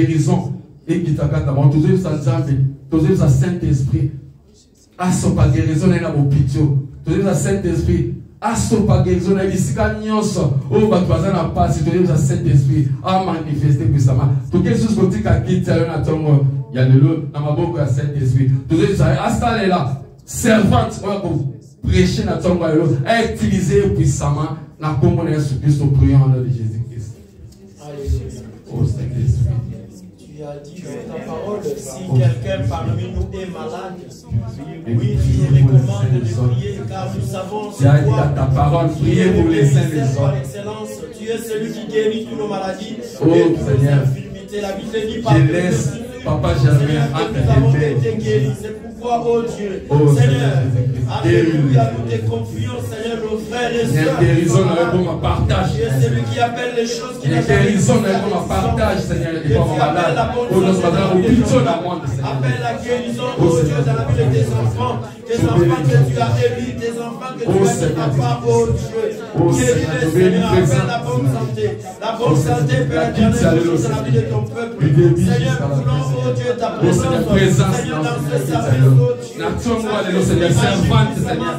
Guérison et qui t'a gâté, tous ça tous ça Saint-Esprit. Asopa guérison na bopitio. Tous ça Saint-Esprit. Asopa guérison na bisika nyonso. O batwaza na passe, tous ça Saint-Esprit a manifesté puissamment. Tout quelque chose côté ka kita na tongo ya lelo na maboko ya Saint-Esprit. Tous ça installé là. Servante pour prêcher na tongo lelo, a utilisé puissamment na kombo na Jésus Christ au priant de Jésus-Christ. Alléluia. Oh Saint-Esprit. Tu as dit dans ta parole, si quelqu'un parmi nous est malade, oui, tu recommandes de prier, car nous savons tu as dit dans ta parole, priez pour les saints des hommes. Excellence, tu es celui qui guérit toutes nos maladies. Oh Seigneur, je laisse Papa Germain entre tes mains. C'est pourquoi, oh Dieu, oh Seigneur, alléluia, nous te confions, Seigneur, nos frères et sœurs. Guérison dans le partage. Tu es celui qui appelle les choses qui ne guérison dans le partage, Seigneur, les femmes malades. Oh, nous sommes au pitié dans le monde, Seigneur. Appelle la guérison, oh Dieu, dans la vie de tes enfants. Tes enfants que tu as élus, tes enfants que tu as mis à part, oh Dieu. Guéris-les, Seigneur, appelle la bonne santé. La bonne santé peut être dans la vie de ton peuple. Seigneur, nous voulons, oh Dieu, ta présence. Seigneur, dans ce service, oh Dieu. Seigneur, servante, Seigneur.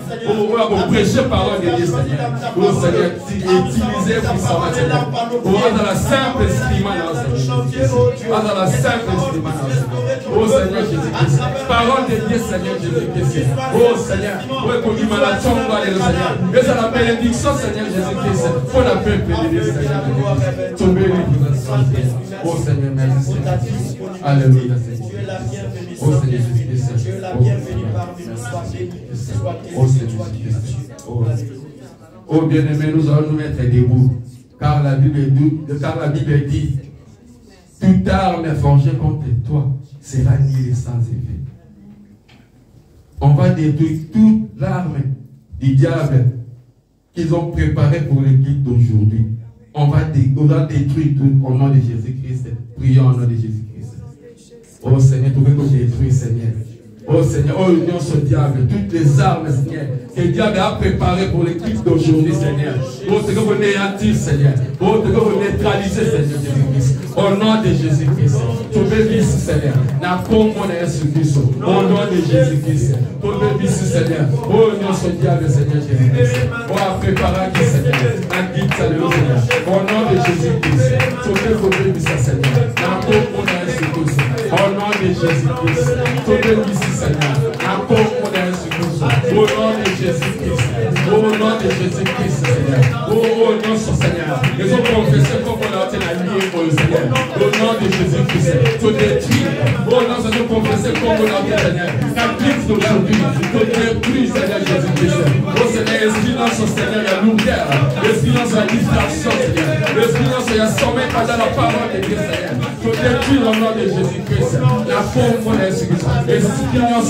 Pour prêcher parole de Dieu, Seigneur. Oh Seigneur, utilisez pour ça, Seigneur. Oh, dans la simple estimation, Seigneur. Dans la simple estimation. Oh Seigneur Jésus-Christ. Parole de Dieu, Seigneur Jésus-Christ. Oh Seigneur. Oui, pour qu'il m'a Seigneur. Et c'est la bénédiction, Seigneur Jésus-Christ. Pour la peuple de Dieu, Seigneur. Tombez oh Seigneur, merci. Alléluia, Seigneur. Oh Seigneur Jésus-Christ. Tu es la bienvenue parmi nous, sois béni, sois oh Seigneur Jésus-Christ. Oh bien-aimé, nous allons nous mettre debout. Car la Bible dit, toute arme forgée contre toi sera niée sans effet. On va détruire toute l'arme du diable qu'ils ont préparée pour l'équipe d'aujourd'hui. On va détruire tout au nom de Jésus-Christ. Prions au nom de Jésus-Christ. Oh Seigneur, tu veux qu'on détruise, Seigneur. Oh Seigneur, oh union ce diable, toutes les armes, Seigneur, que le diable a préparées pour l'équipe d'aujourd'hui, Seigneur. Oh, c'est que vous néantissez, Seigneur. Oh, c'est que vous neutralisez, Seigneur Jésus-Christ. Au nom de Jésus-Christ. Tu veux vivre, Seigneur. N'a pas mon Jésus-Christ. Au nom de Jésus-Christ. Tu veux vivre, Seigneur. Oh, union ce diable, Seigneur Jésus-Christ. Oh, à préparer, Seigneur. Un guide, Seigneur. Au nom de Jésus-Christ. Tu veux vivre, Seigneur. N'a pas mon Jésus-Christ. Au nom de Jésus-Christ. Tu veux vivre, Seigneur, au nom de Jésus-Christ, au nom de Jésus-Christ, Seigneur, au nom de Seigneur, ils ont confessé comme on a été allié pour le Seigneur, au nom de Jésus-Christ, tu détruis, au nom de nous confesser comme on a été Seigneur, la Christ d'aujourd'hui, tu détruis, Seigneur Jésus-Christ, au Seigneur, espérance au Seigneur, il y a l'ouvert, espérance à la distraction, Seigneur, espérance il y a sommeil pendant la parole de Dieu, Seigneur, tu détruis au nom de Jésus-Christ, la pauvre de Jésus-Christ,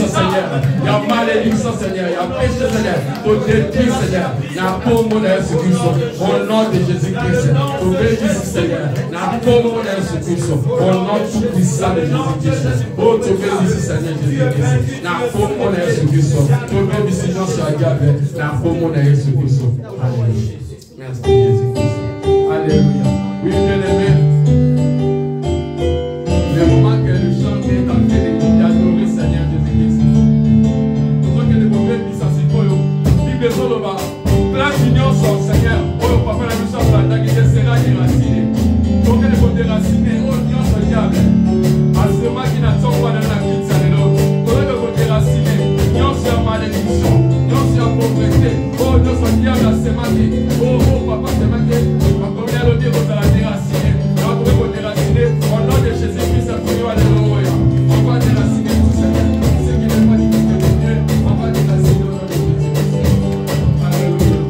Seigneur, il y a malédiction, Seigneur, il y a péché, Seigneur, au détruit, Seigneur, il y a pauvre de Jésus-Christ, au nom de Jésus-Christ, au bénis, Seigneur, il y a pauvre de Jésus-Christ, au nom tout puissant de Jésus-Christ, oh, tu bénis, Seigneur Jésus-Christ, il y a pauvre de Jésus-Christ, tu bénis, Seigneur, sur la garde, il y a pauvre de Jésus-Christ, alléluia, merci Jésus-Christ, alléluia, oui, bien-aimé, le moment que le chant est en train d'adorer Seigneur Jésus-Christ. Nous avons que les mauvais dissensions, Bible Soloba, plein d'union sur Seigneur, oh papa la mission planta qui sera déraciné. Donc les mauvais déracinés, oh union sur le diable. À ce moment qui n'attend pas dans la vie de Salélo, donc les mauvais déracinés, union sur malédiction, union sur pauvreté, oh union sur le diable à ce moment, oh papa c'est marqué, ma première le dire dans la déraciné, donc les mauvais déracinés, au nom de Jésus-Christ, alléluia. On va déraciner tout Seigneur. Ce qui n'est pas du de Dieu, on va déraciner au nom de Jésus-Christ. Alléluia.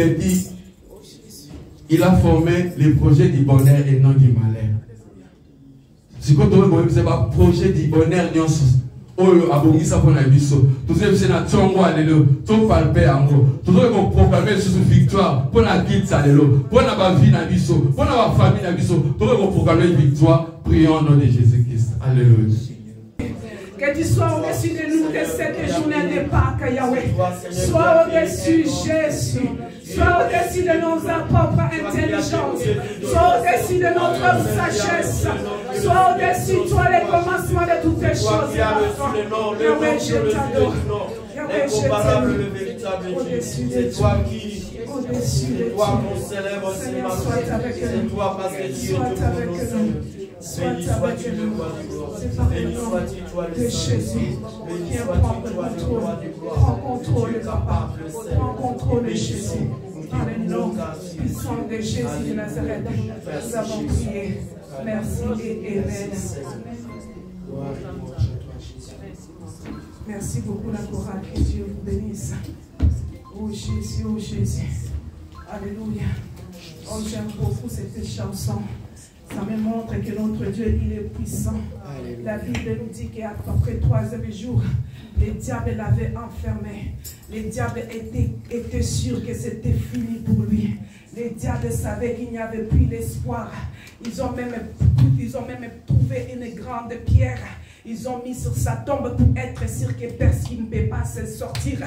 Bible dit, il a formé les projets du bonheur et non du malheur. Si vous avez un projet du bonheur, oyo abongisa pona biso tozebise na tongo alelo to palpe yango tozo proclamer sur victoire pona kitsa lelo pona ba vie na biso pona ba famille na biso tozo proclamer victoire. Prions au nom de Jésus-Christ. Alléluia. Que tu sois au-dessus de nous de cette journée de Pâques, Yahweh. Sois au-dessus, Jésus. Sois au-dessus de nos propres intelligences. Sois au-dessus de notre sagesse. Sois au-dessus, toi, les commencements de toutes les choses. Yahweh, je t'adore. Yahweh, je t'aime. Au-dessus de toi qui... Au-dessus de toi, mon célèbre Seigneur, sois avec nous. Sois avec nous. Sois avec nous. C'est par le nom de Jésus. Viens prendre contrôle. Prends contrôle, Papa. Prends contrôle, Jésus. Par le nom puissant de Jésus de Nazareth, nous avons prié. Merci et amen. Merci beaucoup, la chorale. Que Dieu vous bénisse. Oh Jésus, oh Jésus. Alléluia. Oh, j'aime beaucoup cette chanson. Ça me montre que notre Dieu, il est puissant. La Bible nous dit qu'après 3e jour, les diables l'avaient enfermé. Les diables étaient sûrs que c'était fini pour lui. Les diables savaient qu'il n'y avait plus d'espoir. Ils ont même trouvé une grande pierre. Ils ont mis sur sa tombe pour être sûr que personne ne peut pas se sortir.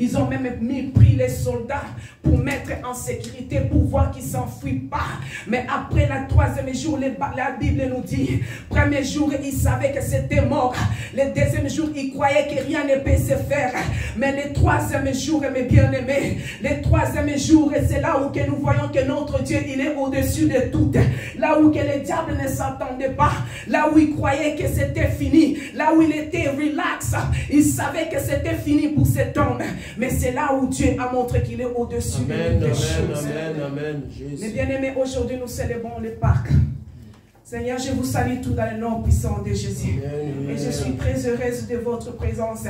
Ils ont même pris les soldats pour mettre en sécurité, pour voir qu'ils ne s'enfuient pas. Mais après le 3e jour, la Bible nous dit, premier jour, ils savaient que c'était mort. Le 2e jour, ils croyaient que rien ne peut se faire. Mais le 3e jour, mes bien-aimés, le 3e jour, c'est là où que nous voyons que notre Dieu, il est au-dessus de tout. Là où que les diables ne s'entendaient pas. Là où ils croyaient que c'était fini. Là où il était relax, il savait que c'était fini pour cet homme. Mais c'est là où Dieu a montré qu'il est au-dessus de toutes les choses. Amen. Mes bien-aimés, aujourd'hui nous célébrons le Pâques. Seigneur, je vous salue tout dans le nom puissant de Jésus. Et je suis très heureuse de votre présence.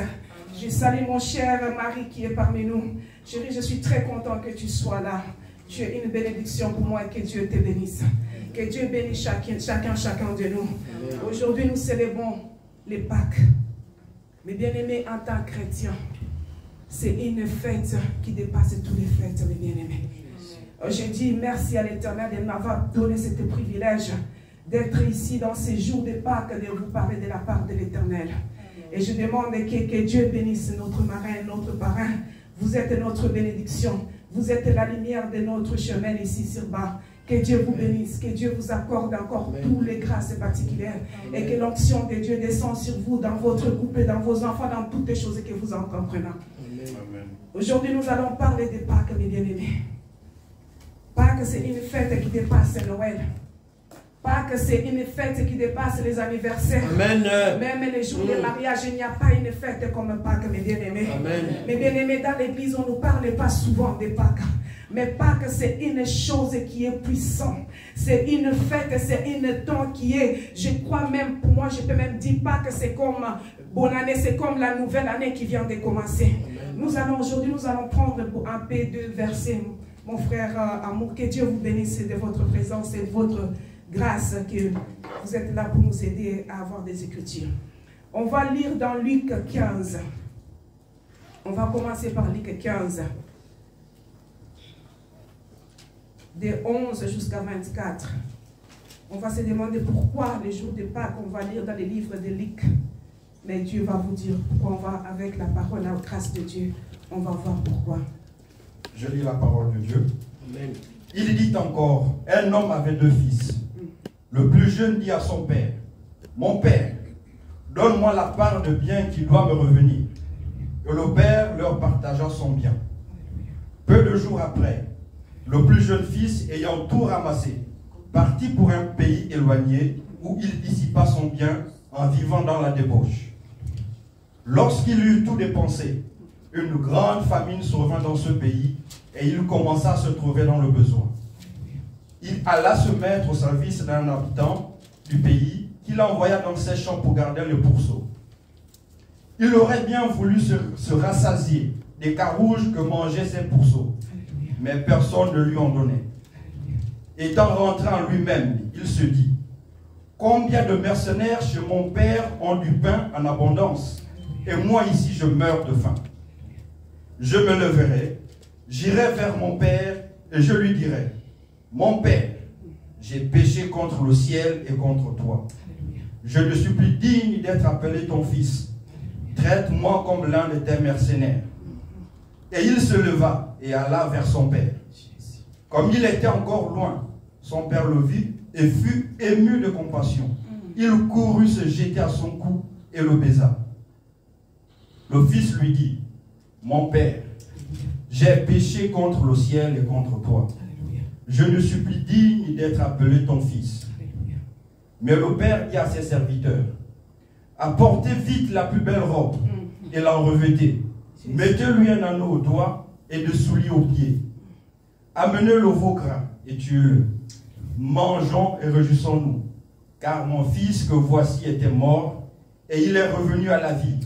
Je salue mon cher mari qui est parmi nous. Chérie, je suis très content que tu sois là. Tu es une bénédiction pour moi et que Dieu te bénisse. Que Dieu bénisse chacun de nous. Aujourd'hui nous célébrons les Pâques. Mais bien aimés, en tant que chrétien, c'est une fête qui dépasse toutes les fêtes, mes bien-aimés. Je dis merci à l'Éternel de m'avoir donné ce privilège d'être ici dans ces jours de Pâques, de vous parler de la part de l'Éternel. Et je demande que Dieu bénisse notre marin, notre parrain. Vous êtes notre bénédiction. Vous êtes la lumière de notre chemin ici sur bas. Que Dieu vous bénisse, que Dieu vous accorde encore toutes les grâces particulières. Et que l'onction de Dieu descend sur vous, dans votre couple, dans vos enfants, dans toutes les choses que vous entreprenez. Aujourd'hui, nous allons parler de Pâques, mes bien-aimés. Pâques, c'est une fête qui dépasse Noël. Pâques, c'est une fête qui dépasse les anniversaires. Amen. Même les jours de mariage, il n'y a pas une fête comme Pâques, mes bien-aimés. Mes bien-aimés, dans l'église, on ne parle pas souvent de Pâques. Mais Pâques, c'est une chose qui est puissante. C'est une fête, c'est un temps qui est, je crois même, pour moi, je peux même dire Pâques, c'est comme bonne année, c'est comme la nouvelle année qui vient de commencer. Aujourd'hui, nous allons prendre un peu de versets, mon frère Amour, que Dieu vous bénisse de votre présence et de votre grâce, que vous êtes là pour nous aider à avoir des écritures. On va lire dans Luc 15. On va commencer par Luc 15. De 11 jusqu'à 24. On va se demander pourquoi les jours de Pâques, on va lire dans les livres de Luc. Mais Dieu va vous dire pourquoi on va, avec la parole, la grâce de Dieu, on va voir pourquoi. Je lis la parole de Dieu. Amen. Il dit encore, un homme avait 2 fils. Le plus jeune dit à son père, mon père, donne-moi la part de bien qui doit me revenir. Et le père leur partagea son bien. Peu de jours après, le plus jeune fils, ayant tout ramassé, partit pour un pays éloigné où il dissipa son bien en vivant dans la débauche. Lorsqu'il eut tout dépensé, une grande famine survint dans ce pays et il commença à se trouver dans le besoin. Il alla se mettre au service d'un habitant du pays qu'il envoya dans ses champs pour garder le pourceau. Il aurait bien voulu se rassasier des carouges que mangeaient ses pourceaux. mais personne ne lui en donnait. Étant rentré en lui-même, il se dit, combien de mercenaires chez mon père ont du pain en abondance, et moi ici je meurs de faim. Je me leverai, j'irai vers mon père, et je lui dirai, mon père, j'ai péché contre le ciel et contre toi. Je ne suis plus digne d'être appelé ton fils. Traite-moi comme l'un de tes mercenaires. Et il se leva et alla vers son père. Comme il était encore loin, son père le vit et fut ému de compassion. Il courut se jeter à son cou et le baisa. Le fils lui dit, mon père, j'ai péché contre le ciel et contre toi. Je ne suis plus digne d'être appelé ton fils. Mais le père dit à ses serviteurs, apportez vite la plus belle robe et l'en revêtez. Mettez-lui un anneau au doigt et des souliers aux pieds. Amenez le veau gras et tuez-le. Mangeons et réjouissons-nous, car mon fils que voici était mort et il est revenu à la vie.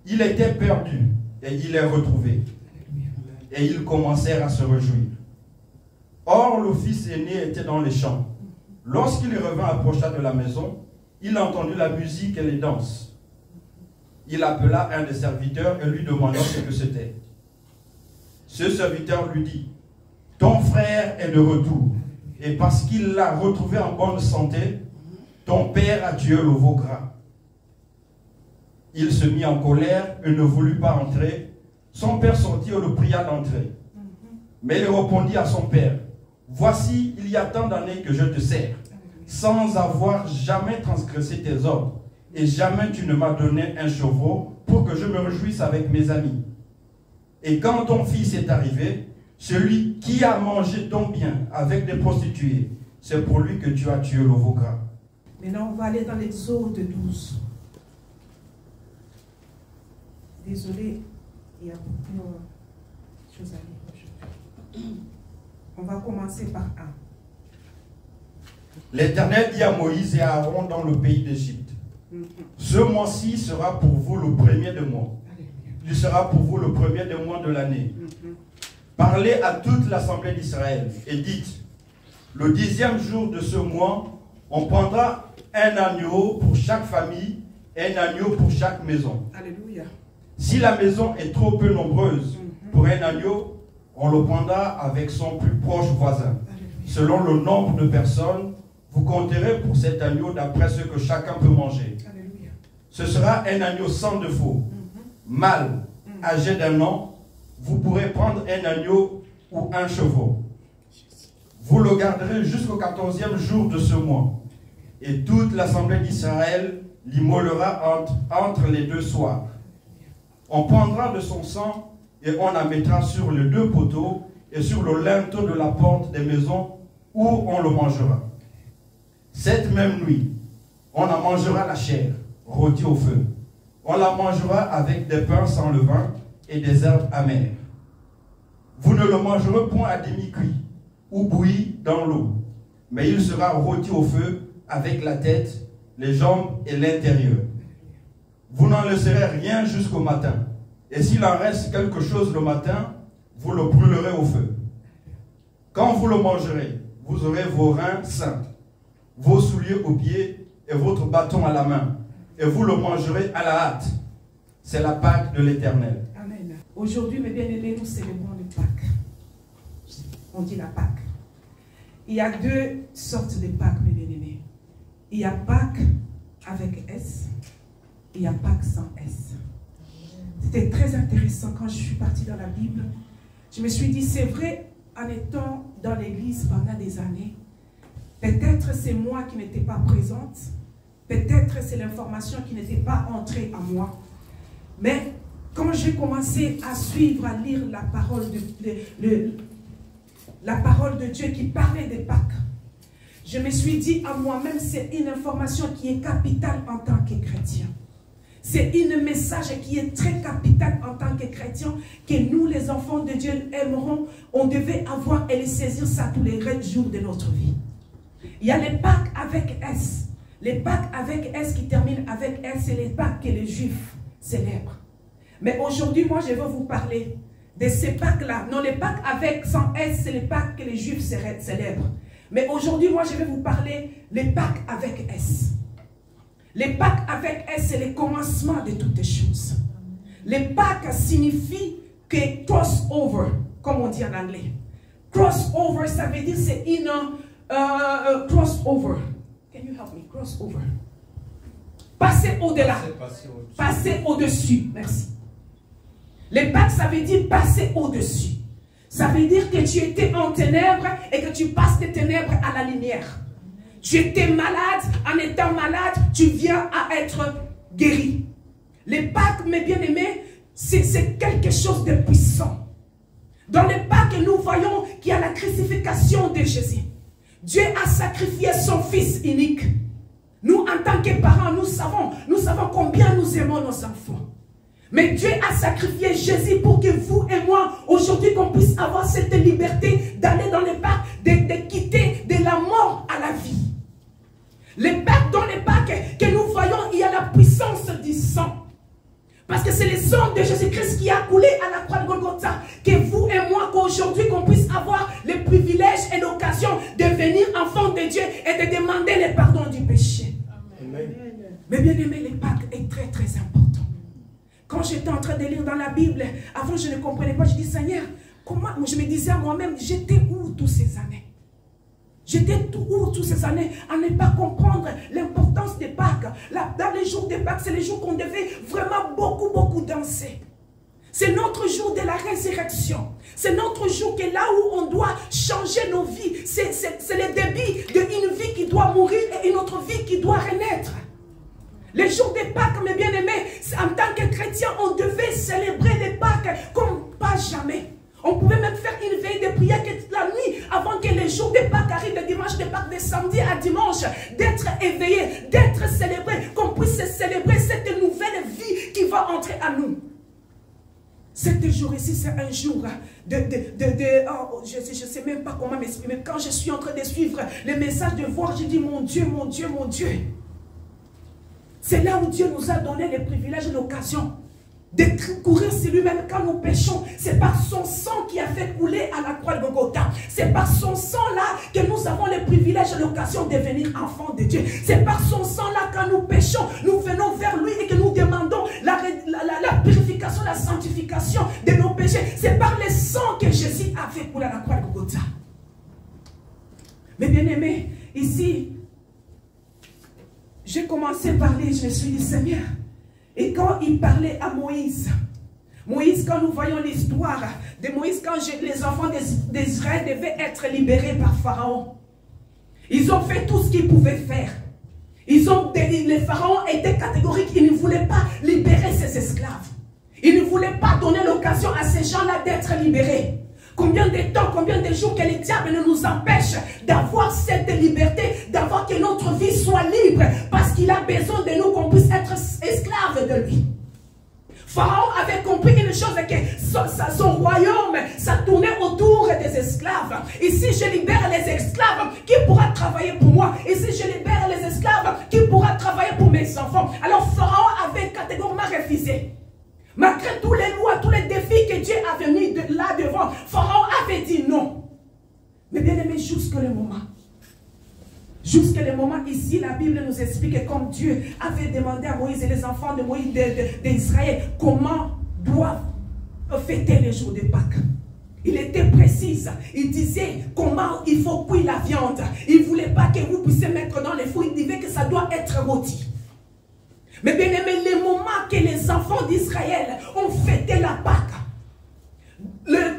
Il était perdu et il est retrouvé. Et ils commencèrent à se réjouir. Or, le fils aîné était dans les champs. Lorsqu'il revint, approcha de la maison, il entendit la musique et les danses. Il appela un des serviteurs et lui demanda ce que c'était. Ce serviteur lui dit, ton frère est de retour, et parce qu'il l'a retrouvé en bonne santé, ton père a tué le veau gras. Il se mit en colère et ne voulut pas entrer. Son père sortit et le pria d'entrer. Mais il répondit à son père, voici, il y a tant d'années que je te sers, sans avoir jamais transgressé tes ordres, et jamais tu ne m'as donné un chevreau pour que je me réjouisse avec mes amis. Et quand ton fils est arrivé, celui qui a mangé ton bien avec des prostituées, c'est pour lui que tu as tué le veau gras. Maintenant, on va aller dans l'Exode 12. Désolé, il y a beaucoup de choses à lire aujourd'hui. On va commencer par 1. L'Éternel dit à Moïse et à Aaron dans le pays d'Égypte, ce mois-ci sera pour vous le premier des mois. Il sera pour vous le premier des mois de l'année. Parlez à toute l'assemblée d'Israël et dites, le 10e jour de ce mois, on prendra un agneau pour chaque famille et un agneau pour chaque maison. Alléluia. Si la maison est trop peu nombreuse pour un agneau, on le prendra avec son plus proche voisin. Selon le nombre de personnes, vous compterez pour cet agneau d'après ce que chacun peut manger. Alléluia. Ce sera un agneau sans défaut, mâle, âgé d'1 an. Vous pourrez prendre un agneau ou un chevreau. Vous le garderez jusqu'au 14e jour de ce mois. Et toute l'assemblée d'Israël l'immolera entre les 2 soirs. On prendra de son sang et on la mettra sur les 2 poteaux et sur le linteau de la porte des maisons où on le mangera. Cette même nuit, on en mangera la chair, rôtie au feu. On la mangera avec des pains sans levain et des herbes amères. Vous ne le mangerez point à demi-cuit ou bouilli dans l'eau, mais il sera rôti au feu avec la tête, les jambes et l'intérieur. Vous n'en laisserez rien jusqu'au matin. Et s'il en reste quelque chose le matin, vous le brûlerez au feu. Quand vous le mangerez, vous aurez vos reins sains, vos souliers aux pieds et votre bâton à la main. Et vous le mangerez à la hâte. C'est la Pâque de l'Éternel. Amen. Aujourd'hui, mes bien-aimés, nous célébrons le Pâques. On dit la Pâque. Il y a 2 sortes de Pâques, mes bien-aimés. Il y a Pâques avec S et il y a Pâques sans S. C'était très intéressant quand je suis partie dans la Bible. Je me suis dit, c'est vrai, en étant dans l'église pendant des années, peut-être c'est moi qui n'étais pas présente, peut-être c'est l'information qui n'était pas entrée en moi. Mais quand j'ai commencé à suivre, à lire la parole de Dieu qui parlait des Pâques, je me suis dit à moi-même, c'est une information qui est capitale en tant que chrétien. C'est un message qui est très capital en tant que chrétien, que nous, les enfants de Dieu, aimerons. On devait avoir et les saisir ça tous les jours de notre vie. Il y a les Pâques avec S. Les Pâques avec S qui terminent avec S, c'est les Pâques que les Juifs célèbrent. Mais aujourd'hui, moi, je veux vous parler de ces Pâques-là. Non, les Pâques avec sans S, c'est les Pâques que les Juifs célèbrent. Mais aujourd'hui, moi, je vais vous parler les Pâques avec S. Les Pâques avec S, c'est le commencement de toutes les choses. Les Pâques signifient que crossover, comme on dit en anglais. Crossover, ça veut dire c'est une crossover. Can you help me? Crossover. Passer au-delà. Passer au-dessus. Merci. Les Pâques, ça veut dire passer au-dessus. Ça veut dire que tu étais en ténèbres et que tu passes des ténèbres à la lumière. Tu étais malade, en étant malade, tu viens à être guéri. Les Pâques, mes bien-aimés, c'est quelque chose de puissant. Dans les Pâques, nous voyons qu'il y a la crucifixion de Jésus. Dieu a sacrifié son Fils unique. Nous, en tant que parents, nous savons combien nous aimons nos enfants. Mais Dieu a sacrifié Jésus pour que vous et moi, aujourd'hui, qu'on puisse avoir cette liberté d'aller dans les Pâques, de quitter de la mort à la vie. Les Pâques, dans les Pâques que nous voyons, il y a la puissance du sang. Parce que c'est le sang de Jésus-Christ qui a coulé à la croix de Golgotha. Que vous et moi, qu'aujourd'hui, qu'on puisse avoir le privilège et l'occasion de venir enfant de Dieu et de demander le pardon du péché. Amen. Mais bien aimé, les Pâques est très très important. Quand j'étais en train de lire dans la Bible, avant je ne comprenais pas, je dis Seigneur, comment, je me disais à moi-même, j'étais où toutes ces années? J'étais où toutes ces années à ne pas comprendre l'importance des Pâques. Dans les jours des Pâques, c'est les jours qu'on devait vraiment beaucoup danser. C'est notre jour de la résurrection. C'est notre jour que là où on doit changer nos vies. C'est le début d'une vie qui doit mourir et une autre vie qui doit renaître. Les jours des Pâques, mes bien-aimés, en tant que chrétiens, on devait célébrer les Pâques comme pas jamais. On pouvait même faire une veille de prière la nuit avant que les jours de Pâques arrivent, le dimanche de Pâques, de samedi à dimanche, d'être éveillé, d'être célébré, qu'on puisse célébrer cette nouvelle vie qui va entrer à nous. Cet jour ici, c'est un jour oh, je ne sais même pas comment m'exprimer. Quand je suis en train de suivre le message de voir, je dis mon Dieu, mon Dieu, mon Dieu. C'est là où Dieu nous a donné le privilège et l'occasion de courir sur lui-même quand nous péchons. C'est par son sang qui a fait couler à la croix de Golgotha. C'est par son sang-là que nous avons le privilège et l'occasion de devenir enfants de Dieu. C'est par son sang-là, quand nous péchons, nous venons vers lui et que nous demandons la purification, la sanctification de nos péchés. C'est par le sang que Jésus a fait couler à la croix de Golgotha. Mais bien aimés, ici, j'ai commencé à parler, je me suis dit, Seigneur, et quand il parlait à Moïse, quand nous voyons l'histoire de Moïse, quand les enfants d'Israël devaient être libérés par Pharaon, ils ont fait tout ce qu'ils pouvaient faire. Les pharaons étaient catégoriques, ils ne voulaient pas libérer ses esclaves. Ils ne voulaient pas donner l'occasion à ces gens-là d'être libérés. Combien de temps, combien de jours que le diable nous empêche d'avoir cette liberté, d'avoir que notre vie soit libre, parce qu'il a besoin de nous, qu'on puisse être esclaves de lui. Pharaon avait compris une chose, que son royaume, ça tournait autour des esclaves. Ici, je libère les esclaves, qui pourra travailler pour moi? Ici, je libère les esclaves, qui pourra travailler pour mes enfants? Alors Pharaon avait catégoriquement refusé. Malgré tous les lois, tous les défis que Dieu avait mis là devant, Pharaon avait dit non. Mais bien aimé, jusqu'à le moment. Jusqu'à le moment ici, la Bible nous explique que comme Dieu avait demandé à Moïse et les enfants de Moïse d'Israël comment doivent fêter les jours de Pâques. Il était précis. Il disait comment il faut cuire la viande. Il ne voulait pas que vous puissiez mettre dans les fours. Il disait que ça doit être rôti. Mais bien aimé, le moment que les enfants d'Israël ont fêté la Pâque,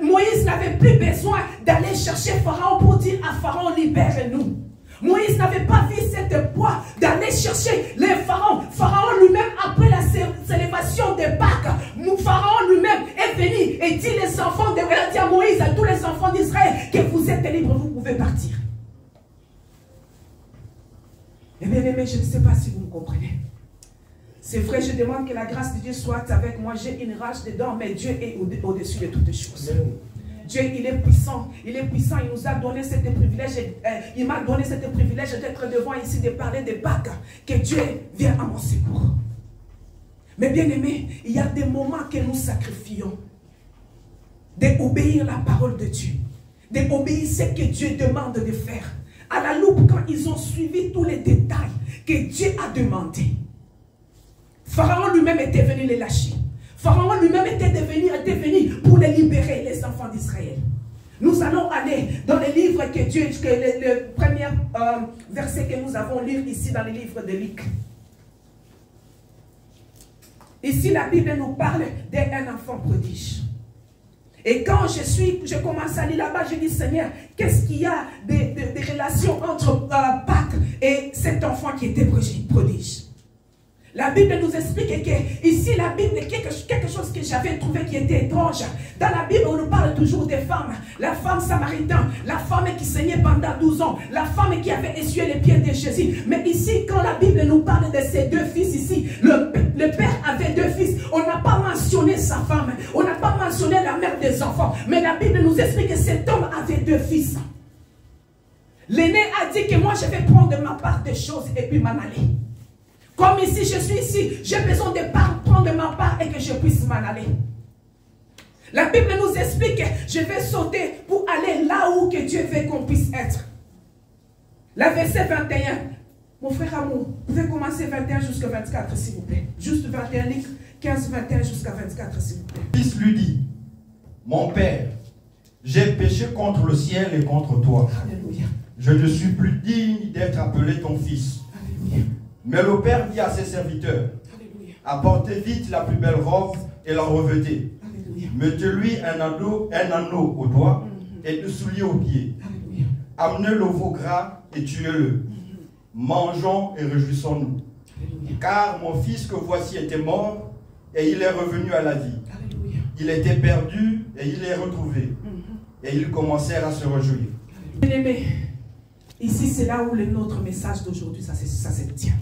Moïse n'avait plus besoin d'aller chercher Pharaon pour dire à Pharaon, libère-nous. Moïse n'avait pas vu cette poids d'aller chercher les pharaons. Pharaon lui-même, après la célébration des Pâques, Pharaon lui-même est venu et dit les enfants d'Israël, dit à Moïse, à tous les enfants d'Israël, que vous êtes libres, vous pouvez partir. Et bien aimé, je ne sais pas si vous me comprenez. C'est vrai, je demande que la grâce de Dieu soit avec moi. J'ai une rage dedans, mais Dieu est au-dessus de toutes choses. Dieu, il est puissant. Il est puissant. Il nous a donné ce privilège. Il m'a donné ce privilège d'être devant ici, de parler des Pâques. Que Dieu vienne à mon secours. Mais bien aimé, il y a des moments que nous sacrifions. d'obéir la parole de Dieu, d'obéir ce que Dieu demande de faire. À la loupe, quand ils ont suivi tous les détails que Dieu a demandé, Pharaon lui-même était venu les lâcher. Pharaon lui-même était venu pour les libérer, les enfants d'Israël. Nous allons aller dans les livres que Dieu, le premier verset que nous avons lu ici dans le livre de Luc. Ici, la Bible nous parle d'un enfant prodige. Et quand je commence à lire là-bas, je dis, Seigneur, qu'est-ce qu'il y a des relations entre Pâques et cet enfant qui était prodige? La Bible nous explique que ici, la Bible, quelque chose que j'avais trouvé qui était étrange. Dans la Bible, on nous parle toujours des femmes. La femme samaritaine, la femme qui saignait pendant 12 ans, la femme qui avait essuyé les pieds de Jésus. Mais ici, quand la Bible nous parle de ces deux fils ici, le père avait deux fils. On n'a pas mentionné sa femme. On n'a pas mentionné la mère des enfants. Mais la Bible nous explique que cet homme avait deux fils. L'aîné a dit que moi, je vais prendre ma part des choses et puis m'en aller. Comme ici, je suis ici, j'ai besoin de prendre ma part et que je puisse m'en aller. La Bible nous explique que je vais sauter pour aller là où que Dieu veut qu'on puisse être. La verset 21. Mon frère amour, vous pouvez commencer 21 jusqu'à 24, s'il vous plaît. Juste 21, 15, 21 jusqu'à 24, s'il vous plaît. Le fils lui dit, mon père, j'ai péché contre le ciel et contre toi. Alléluia. Je ne suis plus digne d'être appelé ton fils. Alléluia. Mais le père dit à ses serviteurs, Alléluia. apportez vite la plus belle robe et la revêtez. Alléluia. Mettez-lui un anneau au doigt et des souliers aux pieds. Alléluia. Amenez le veau gras et tuez-le. Mangeons et réjouissons-nous. Alléluia. Car mon fils que voici était mort et il est revenu à la vie. Alléluia. Il était perdu et il est retrouvé. Et ils commencèrent à se réjouir. Bien-aimés, ici c'est là où notre message d'aujourd'hui, ça se tient.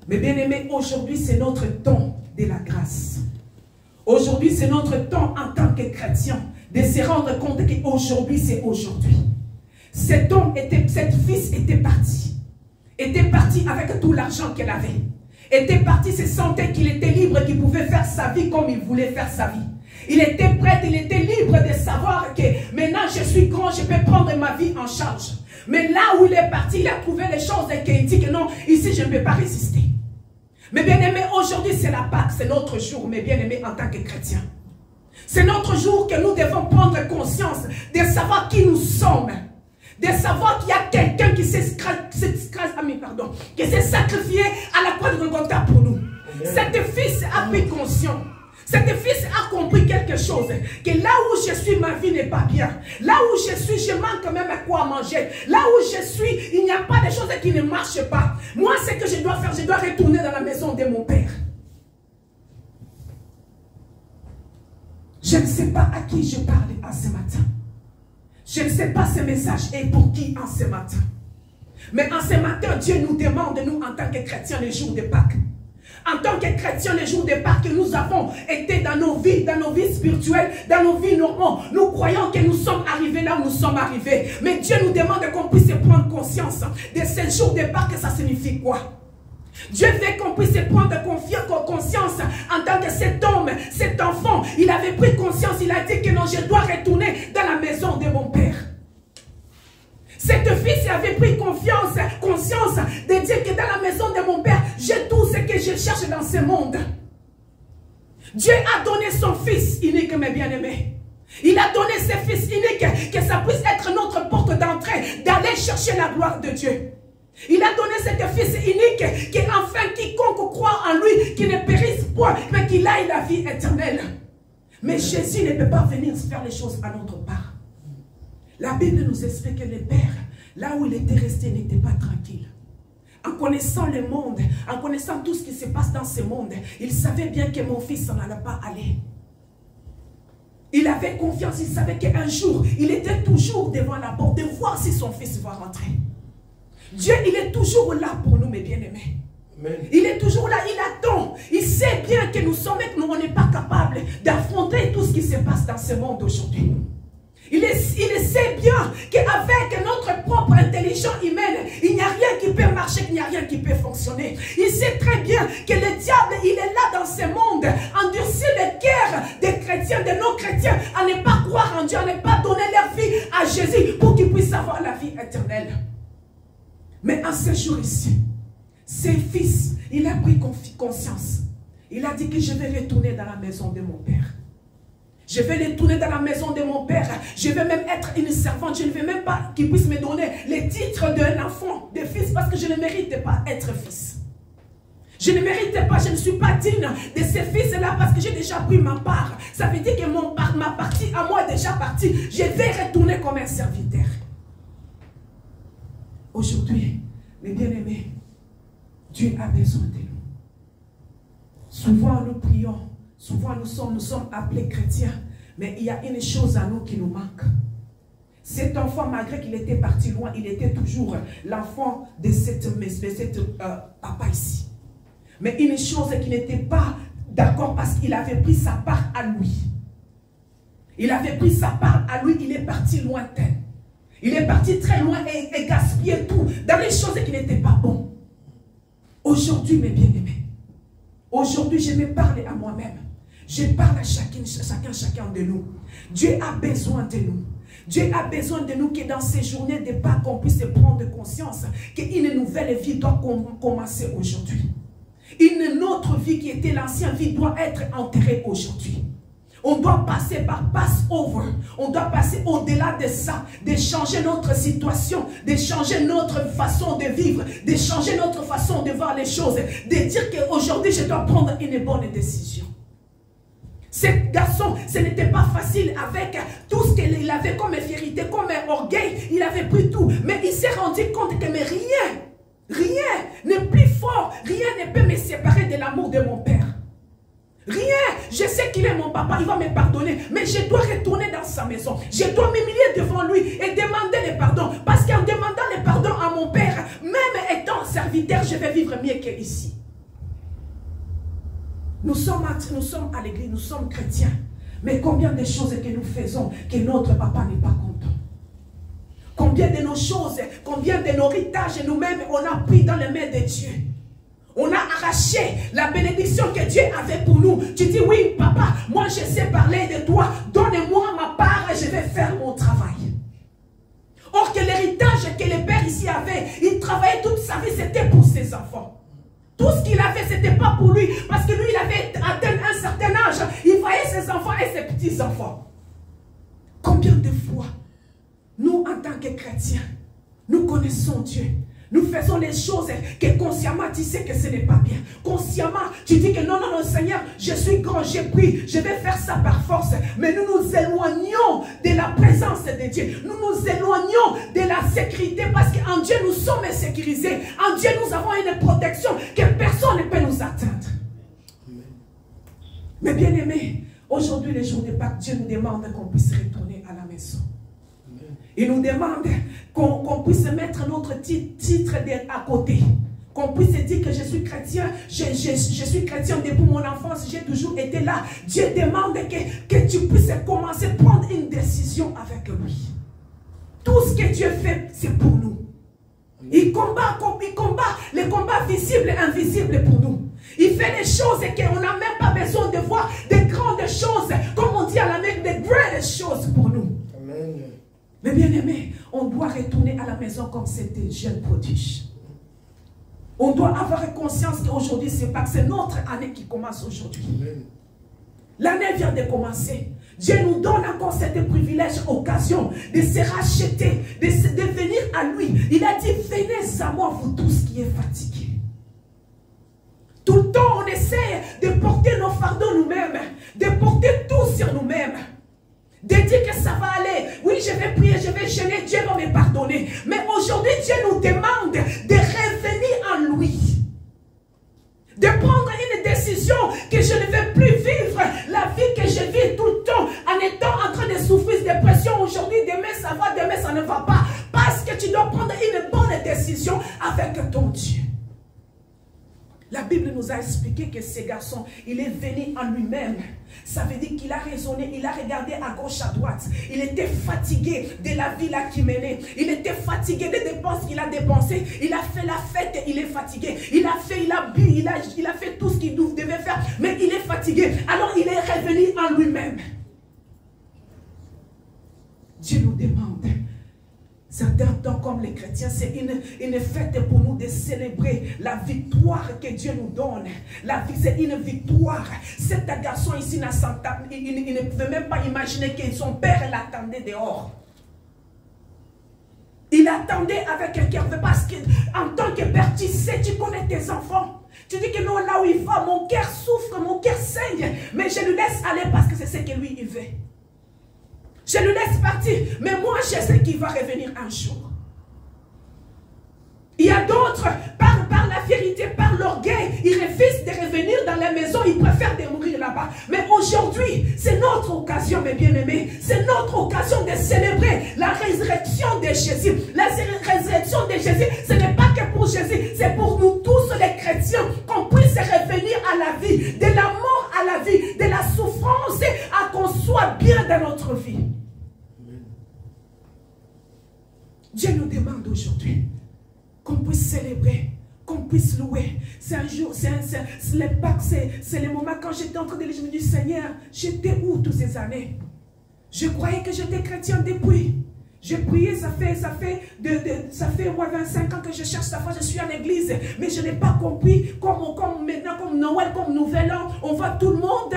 Mais bien aimé, aujourd'hui c'est notre temps de la grâce. Aujourd'hui c'est notre temps en tant que chrétien de se rendre compte qu'aujourd'hui c'est aujourd'hui. Cet homme, cet fils était parti avec tout l'argent qu'il avait. Était parti, se sentait qu'il était libre, qu'il pouvait faire sa vie comme il voulait faire sa vie. Il était prêt, il était libre de savoir que maintenant je suis grand, je peux prendre ma vie en charge. Mais là où il est parti, il a trouvé les choses et qu'il dit que non, ici je ne peux pas résister. Mais bien aimé, aujourd'hui c'est la Pâque, c'est notre jour, mais bien aimé en tant que chrétien. C'est notre jour que nous devons prendre conscience de savoir qui nous sommes. De savoir qu'il y a quelqu'un qui s'est sacrifié à la croix de Golgotha pour nous. Cet fils a pris conscience. Cet fils a compris quelque chose. Que là où je suis, ma vie n'est pas bien. Là où je suis, je manque même à quoi manger. Là où je suis, il n'y a pas de choses qui ne marchent pas. Moi, ce que je dois faire, je dois retourner dans la maison de mon père. Je ne sais pas à qui je parle en ce matin. Je ne sais pas ce message est pour qui en ce matin. Mais en ce matin, Dieu nous demande, nous, en tant que chrétiens, les jours de Pâques. En tant que chrétiens, les jours de Pâques, nous avons été dans nos vies spirituelles, dans nos vies normales. Nous croyons que nous sommes arrivés là où nous sommes arrivés. Mais Dieu nous demande qu'on puisse prendre conscience de ces jours de Pâques, ça signifie quoi? Dieu veut qu'on puisse prendre conscience en tant que cet homme, cet enfant. Il avait pris conscience, il a dit que non, je dois retourner dans la maison de mon père. Cet fils avait pris conscience de dire que dans la maison de mon père, j'ai tout ce que je cherche dans ce monde. Dieu a donné son fils unique, mes bien-aimés. Il a donné ce fils unique, que ça puisse être notre porte d'entrée, d'aller chercher la gloire de Dieu. Il a donné cet fils unique, que enfin quiconque croit en lui, qui ne périsse point, mais qu'il aille la vie éternelle. Mais Jésus ne peut pas venir faire les choses à notre part. La Bible nous explique que le Père, là où il était resté, n'était pas tranquille. En connaissant le monde, en connaissant tout ce qui se passe dans ce monde, il savait bien que mon fils n'en allait pas aller. Il avait confiance, il savait qu'un jour, il était toujours devant la porte de voir si son fils va rentrer. Dieu, il est toujours là pour nous, mes bien-aimés. Il est toujours là, il attend. Il sait bien que nous sommes, que nous, on n'est pas capables d'affronter tout ce qui se passe dans ce monde aujourd'hui. Il sait bien qu'avec notre propre intelligence humaine, il n'y a rien qui peut marcher, il n'y a rien qui peut fonctionner. Il sait très bien que le diable, il est là dans ce monde, endurcir le cœur des chrétiens, de nos chrétiens, à ne pas croire en Dieu, à ne pas donner leur vie à Jésus pour qu'ils puissent avoir la vie éternelle. Mais en ce jour ici, ses fils, il a pris conscience. Il a dit que je vais retourner dans la maison de mon père. Je vais retourner dans la maison de mon père. Je vais même être une servante. Je ne veux même pas qu'il puisse me donner les titres d'un enfant, de fils, parce que je ne mérite pas être fils. Je ne mérite pas, je ne suis pas digne de ces fils-là parce que j'ai déjà pris ma part. Ça veut dire que ma partie à moi est déjà partie. Je vais retourner comme un serviteur. Aujourd'hui, mes bien-aimés, Dieu a besoin de nous. Souvent nous prions. Souvent nous sommes appelés chrétiens, mais il y a une chose à nous qui nous manque. Cet enfant, malgré qu'il était parti loin, il était toujours l'enfant de cette papa ici. Mais une chose qui n'était pas d'accord parce qu'il avait pris sa part à lui. Il avait pris sa part à lui, il est parti lointain. Il est parti très loin et gaspillé tout dans les choses qui n'étaient pas bonnes. Aujourd'hui, mes bien-aimés, aujourd'hui, je me parle à moi-même. Je parle à chacun de nous. Dieu a besoin de nous. Dieu a besoin de nous que dans ces journées de Pâques, qu'on puisse prendre conscience qu'une nouvelle vie doit commencer aujourd'hui. Une autre vie qui était l'ancienne vie doit être enterrée aujourd'hui. On doit passer par pass-over. On doit passer au-delà de ça, de changer notre situation, de changer notre façon de vivre, de changer notre façon de voir les choses, de dire qu'aujourd'hui, je dois prendre une bonne décision. Ce garçon, ce n'était pas facile avec tout ce qu'il avait comme fierté, comme orgueil. Il avait pris tout. Mais il s'est rendu compte que mais rien n'est plus fort. Rien ne peut me séparer de l'amour de mon père. Rien. Je sais qu'il est mon papa, il va me pardonner. Mais je dois retourner dans sa maison. Je dois m'humilier devant lui et demander le pardon. Parce qu'en demandant le pardon à mon père, même étant serviteur, je vais vivre mieux qu'ici. Nous sommes à l'église, nous sommes chrétiens. Mais combien de choses que nous faisons que notre papa n'est pas content? Combien de nos choses, combien de nos héritages nous-mêmes on a pris dans les mains de Dieu? On a arraché la bénédiction que Dieu avait pour nous. Tu dis oui papa, moi je sais parler de toi. Donne-moi ma part et je vais faire mon travail. Or que l'héritage que le père ici avait, il travaillait toute sa vie, c'était pour ses enfants. Tout ce qu'il avait, ce n'était pas pour lui. Parce que lui, il avait atteint un certain âge. Il voyait ses enfants et ses petits-enfants. Combien de fois, nous, en tant que chrétiens, nous connaissons Dieu. Nous faisons les choses que consciemment, tu sais que ce n'est pas bien. Consciemment, tu dis que non, Seigneur, je suis grand, j'ai pris, je vais faire ça par force. Mais nous nous éloignons de la présence de Dieu. Nous nous éloignons de la sécurité parce qu'en Dieu, nous sommes sécurisés. En Dieu, nous avons une protection que personne ne peut nous atteindre. Mais bien aimés, aujourd'hui, le jour de Pâques, Dieu nous demande qu'on puisse retourner à la maison. Il nous demande qu'on puisse mettre notre titre à côté. Qu'on puisse dire que je suis chrétien, je suis chrétien depuis mon enfance, j'ai toujours été là. Dieu demande que tu puisses commencer à prendre une décision avec lui. Tout ce que Dieu fait, c'est pour nous. Il combat les combats visibles et invisibles pour nous. Il fait des choses qu'on n'a même pas besoin de voir, des grandes choses, comme on dit à l'Amérique, des grandes choses pour nous. Amen. Mais bien aimé, on doit retourner à la maison comme c'était jeune prodige. On doit avoir conscience qu'aujourd'hui, c'est pas que c'est notre année qui commence aujourd'hui. L'année vient de commencer. Dieu nous donne encore cette privilège, occasion de se racheter, de venir à lui. Il a dit, venez à moi, vous tous qui êtes fatigués. Tout le temps, on essaie de porter nos fardeaux nous-mêmes, de porter tout sur nous-mêmes. De dire que ça va aller. Oui, je vais prier, je vais jeûner, Dieu va me pardonner. Mais aujourd'hui, Dieu nous demande de revenir en lui. De prendre une décision que je ne vais plus vivre la vie que je vis tout le temps en étant en train de souffrir de dépression. Aujourd'hui, demain ça va, demain ça ne va pas. Parce que tu dois prendre une bonne décision avec ton Dieu. La Bible nous a expliqué que ce garçon, il est venu en lui-même. Ça veut dire qu'il a raisonné, il a regardé à gauche, à droite. Il était fatigué de la vie là qui menait. Il était fatigué des dépenses qu'il a dépensées. Il a fait la fête, il est fatigué. Il a bu, il a fait tout ce qu'il devait faire. Mais il est fatigué. Alors il est revenu en lui-même. Dieu nous demande. Certains temps comme les chrétiens, c'est une fête pour nous de célébrer la victoire que Dieu nous donne. La vie, c'est une victoire. Cet garçon ici, il ne pouvait même pas imaginer que son père l'attendait dehors. Il attendait avec un cœur, parce qu'en tant que père, tu sais, tu connais tes enfants. Tu dis que non, là où il va, mon cœur souffre, mon cœur saigne. Mais je le laisse aller parce que c'est ce que lui, il veut. Je le laisse partir, mais moi je sais qu'il va revenir un jour. Il y a d'autres, par la vérité, par l'orgueil, ils refusent de revenir dans la maison, ils préfèrent de mourir là-bas. Mais aujourd'hui, c'est notre occasion, mes bien-aimés, c'est notre occasion de célébrer la résurrection de Jésus. La résurrection de Jésus, ce n'est pas que pour Jésus, c'est pour nous tous les chrétiens, qu'on puisse revenir à la vie, de la mort à la vie, de la souffrance à qu'on soit bien dans notre vie. Dieu nous demande aujourd'hui qu'on puisse célébrer, qu'on puisse louer. C'est un jour, c'est le Pâques, c'est le moment quand j'étais en train de lire, je me dis, Seigneur, j'étais où toutes ces années? Je croyais que j'étais chrétien depuis. J'ai prié, ça fait moi 25 ans que je cherche sa foi, je suis en église, mais je n'ai pas compris, comme maintenant, comme Noël, comme Nouvel An, on voit tout le monde,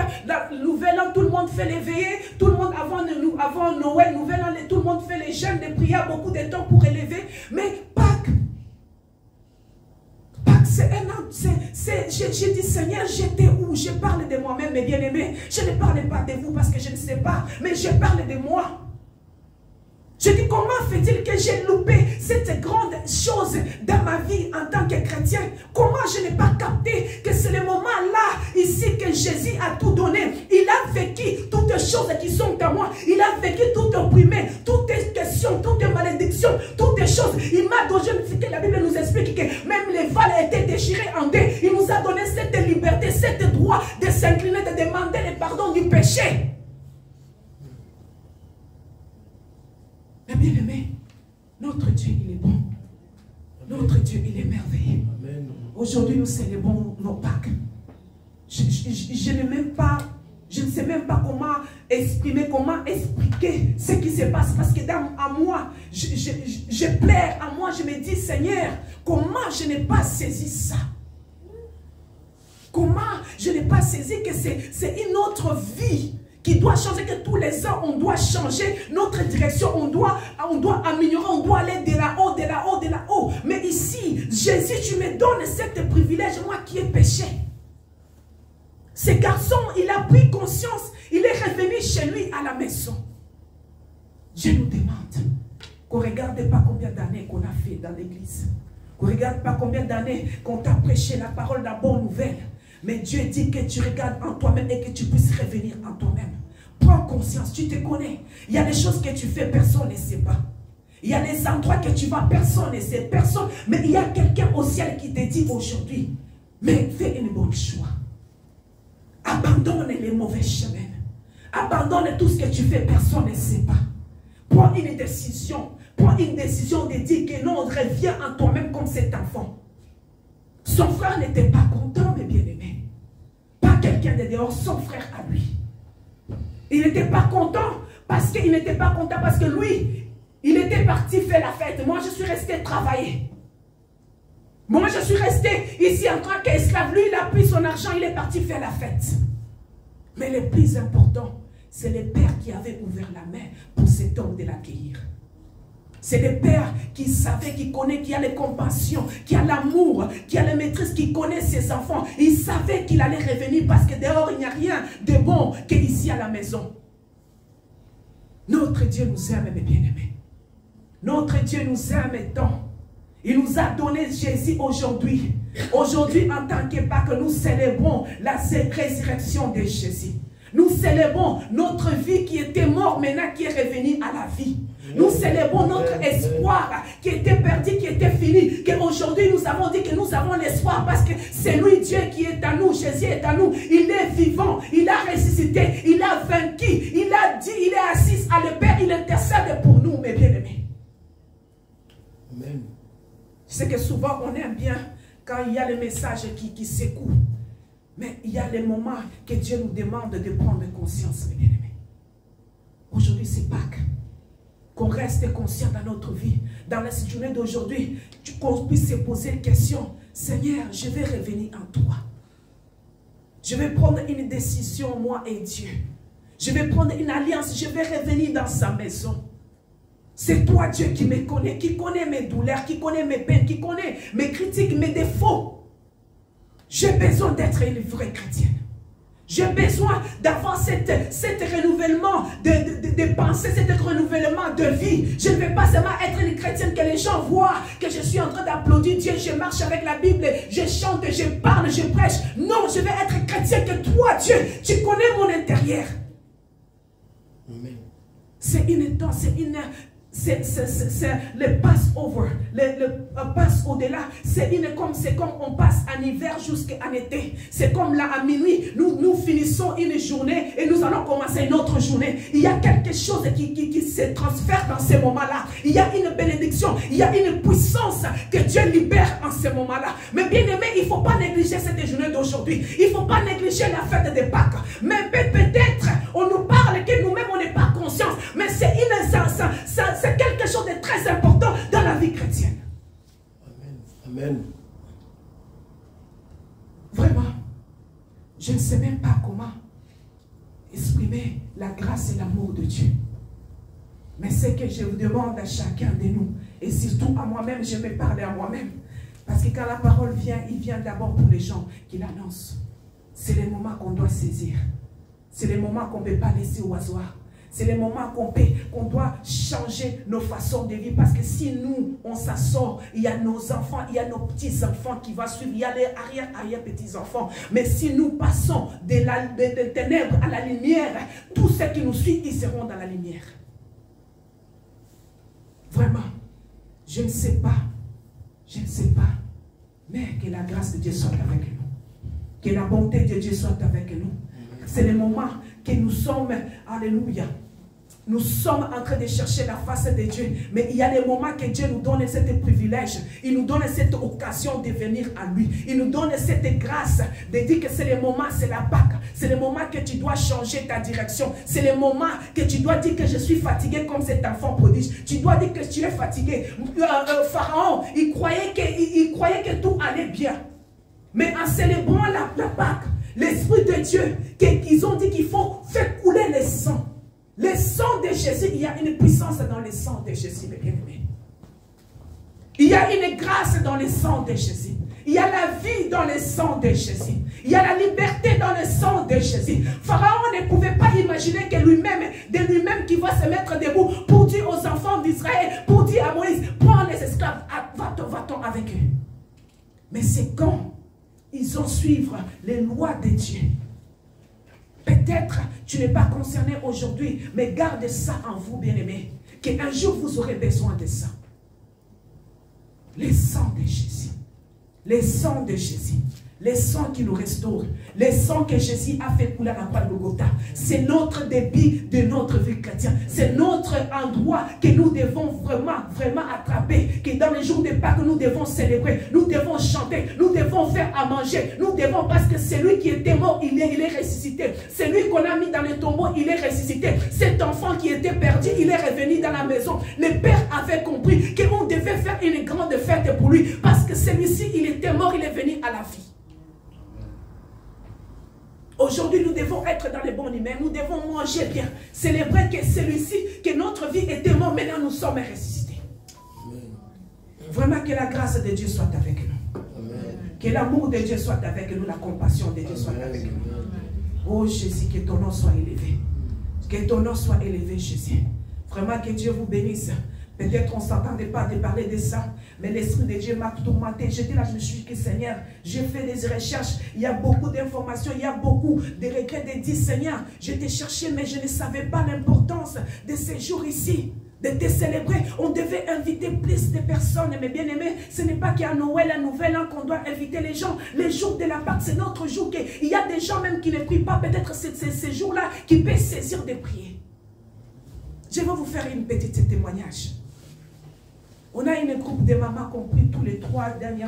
Nouvel An, tout le monde fait les veillées, tout le monde avant Noël, Nouvel An, tout le monde fait les jeûnes, les prières, beaucoup de temps pour élever, mais Pâques, c'est un an, j'ai dit, Seigneur, j'étais où? Je parle de moi-même, mes bien-aimés, je ne parle pas de vous parce que je ne sais pas, mais je parle de moi. Je dis, comment fait-il que j'ai loupé cette grande chose dans ma vie en tant que chrétien? Comment je n'ai pas capté que c'est le moment-là, ici, que Jésus a tout donné. Il a vécu toutes les choses qui sont à moi. Il a vécu tout opprimé, toutes les questions, toutes les malédictions, toutes les choses. Il m'a donné, que la Bible nous explique que même les valles étaient déchirées en deux. Il nous a donné cette liberté, cet droit de s'incliner, de demander le pardon du péché. Mais bien aimé, notre Dieu, il est bon. Notre Dieu, il est merveilleux. Aujourd'hui, nous célébrons nos Pâques. Je ne sais même pas comment exprimer, comment expliquer ce qui se passe. Parce que à moi, je pleure, à moi, je me dis, Seigneur, comment je n'ai pas saisi ça? Comment je n'ai pas saisi que c'est une autre vie qui doit changer, que tous les ans, on doit changer notre direction, on doit améliorer, on doit aller de là-haut, de là-haut, de là-haut. Mais ici, Jésus, tu me donnes ce privilège, moi qui ai péché. Ce garçon, il a pris conscience, il est revenu chez lui à la maison. Dieu nous demande qu'on ne regarde pas combien d'années qu'on a fait dans l'église, qu'on ne regarde pas combien d'années qu'on t'a prêché la parole de la bonne nouvelle. Mais Dieu dit que tu regardes en toi-même et que tu puisses revenir en toi-même. Prends conscience, tu te connais. Il y a des choses que tu fais, personne ne sait pas. Il y a des endroits que tu vas, personne ne sait, personne. Mais il y a quelqu'un au ciel qui te dit aujourd'hui, mais fais une bonne choix. Abandonne les mauvais chemins. Abandonne tout ce que tu fais, personne ne sait pas. Prends une décision. Prends une décision de dire que non, reviens en toi-même comme cet enfant. Son frère n'était pas content, mes bien-aimés. Pas quelqu'un de dehors, son frère à lui. Il n'était pas content parce qu'il n'était pas content parce que lui, il était parti faire la fête. Moi, je suis resté travailler. Moi, je suis resté ici en tant qu'esclave. Lui, il a pris son argent, il est parti faire la fête. Mais le plus important, c'est le père qui avait ouvert la main pour cet homme de l'accueillir. C'est le père qui savait, qui connaît, qui a les compassions, qui a l'amour, qui a la maîtrise, qui connaît ses enfants. Il savait qu'il allait revenir parce que dehors, il n'y a rien de bon qu'ici à la maison. Notre Dieu nous aime, mes bien-aimés. Notre Dieu nous aime tant. Il nous a donné Jésus aujourd'hui. Aujourd'hui, en tant que Pâques, nous célébrons la résurrection de Jésus. Nous célébrons notre vie qui était morte, maintenant qui est revenue à la vie. Nous célébrons notre espoir qui était perdu, qui était fini. Qu'aujourd'hui nous avons dit que nous avons l'espoir parce que c'est lui Dieu qui est à nous. Jésus est à nous. Il est vivant. Il a ressuscité. Il a vaincu. Il a dit, il est assis à le Père. Il intercède pour nous, mes bien-aimés. Amen. Je sais que souvent on aime bien quand il y a le message qui secoue. Mais il y a les moments que Dieu nous demande de prendre conscience, mes bien-aimés. Aujourd'hui, c'est Pâques. Qu'on reste conscient dans notre vie. Dans la journée d'aujourd'hui, qu'on puisse se poser la question. Seigneur, je vais revenir en toi. Je vais prendre une décision, moi et Dieu. Je vais prendre une alliance. Je vais revenir dans sa maison. C'est toi, Dieu, qui me connaît, qui connaît mes douleurs, qui connaît mes peines, qui connaît mes critiques, mes défauts. J'ai besoin d'être une vraie chrétienne. J'ai besoin d'avoir cet renouvellement de pensée, cet renouvellement de vie. Je ne vais pas seulement être une chrétienne que les gens voient, que je suis en train d'applaudir Dieu, je marche avec la Bible, je chante, je parle, je prêche. Non, je vais être chrétien que toi, Dieu, tu connais mon intérieur. Amen. C'est une temps, c'est le pass-over, le pass au-delà. C'est comme on passe en hiver jusqu'en été. C'est comme là à minuit, nous finissons une journée et nous allons commencer une autre journée. Il y a quelque chose qui se transfère dans ces moments-là. Il y a une bénédiction, il y a une puissance que Dieu libère en ces moments-là. Mais bien aimé, il ne faut pas négliger cette journée d'aujourd'hui. Il ne faut pas négliger la fête de Pâques. Mais peut-être, on nous parle que nous-mêmes, on n'est pas conscients. Mais c'est quelque chose de très important dans la vie chrétienne. Amen. Amen. Vraiment, je ne sais même pas comment exprimer la grâce et l'amour de Dieu. Mais c'est que je vous demande à chacun de nous, et surtout à moi-même, je me parle à moi-même. Parce que quand la parole vient, il vient d'abord pour les gens qui l'annoncent. C'est les moments qu'on doit saisir. C'est les moments qu'on ne peut pas laisser au hasard. C'est les moments qu'on doit changer nos façons de vivre. Parce que si nous, on s'assort, il y a nos enfants, il y a nos petits-enfants qui vont suivre, il y a les arrière-petits-enfants. Mais si nous passons des ténèbres à la lumière, tous ceux qui nous suivent, ils seront dans la lumière. Vraiment, je ne sais pas, mais que la grâce de Dieu soit avec nous. Que la bonté de Dieu soit avec nous. C'est le moment que nous sommes, alléluia, nous sommes en train de chercher la face de Dieu. Mais il y a des moments que Dieu nous donne ce privilège. Il nous donne cette occasion de venir à lui. Il nous donne cette grâce de dire que c'est le moment, c'est la Pâque. C'est le moment que tu dois changer ta direction. C'est le moment que tu dois dire que je suis fatigué comme cet enfant prodige. Tu dois dire que tu es fatigué. Pharaon, il croyait que tout allait bien. Mais en célébrant la Pâque, l'Esprit de Dieu, qu'ils ont dit qu'il faut faire couler le sang. Le sang de Jésus, il y a une puissance dans le sang de Jésus, mes bien-aimés. Il y a une grâce dans le sang de Jésus. Il y a la vie dans le sang de Jésus. Il y a la liberté dans le sang de Jésus. Pharaon ne pouvait pas imaginer que de lui-même qui va se mettre debout pour dire aux enfants d'Israël, pour dire à Moïse, prends les esclaves, va-t'en avec eux. Mais c'est quand ils ont suivre les lois de Dieu. Peut-être tu n'es pas concerné aujourd'hui, mais garde ça en vous, bien-aimés, qu'un jour vous aurez besoin de ça. Le sang de Jésus. Le sang de Jésus. Le sang qui nous restaure. Le sang que Jésus a fait couler à la croix de Golgotha. C'est notre débit de notre vie chrétienne. C'est notre endroit que nous devons vraiment attraper. Que dans les jours de Pâques, nous devons célébrer. Nous devons chanter. Nous devons faire à manger. Nous devons, parce que c'est lui qui était mort, il est ressuscité. C'est lui qu'on a mis dans le tombeau, il est ressuscité. Cet enfant qui était perdu, il est revenu dans la maison. Le Père avait compris qu'on devait faire une grande fête pour lui. Parce que celui-ci, il était mort, il est venu à la vie. Aujourd'hui, nous devons être dans les bonnes humeurs. Nous devons manger bien. Célébrer que celui-ci, que notre vie était morte, maintenant nous sommes ressuscités. Vraiment que la grâce de Dieu soit avec nous. Amen. Que l'amour de Dieu soit avec nous. La compassion de Dieu soit avec nous. Oh Jésus, que ton nom soit élevé. Que ton nom soit élevé, Jésus. Vraiment que Dieu vous bénisse. Peut-être on ne s'entendait pas de parler de ça, mais l'Esprit de Dieu m'a tourmenté. J'étais là, je me suis dit, Seigneur, j'ai fait des recherches, il y a beaucoup d'informations, il y a beaucoup de regrets de dire, Seigneur, je t'ai cherché, mais je ne savais pas l'importance de ces jours ici. de te célébrer. On devait inviter plus de personnes, mes bien-aimés. Ce n'est pas qu'à Noël, à Nouvel An qu'on doit inviter les gens. Les jours de la Pâque, c'est notre jour. Il y a des gens même qui ne prient pas. Peut-être c'est ces jours-là qui peuvent saisir de prier. Je vais vous faire une petite témoignage. On a un groupe de mamans qui ont pris tous les trois derniers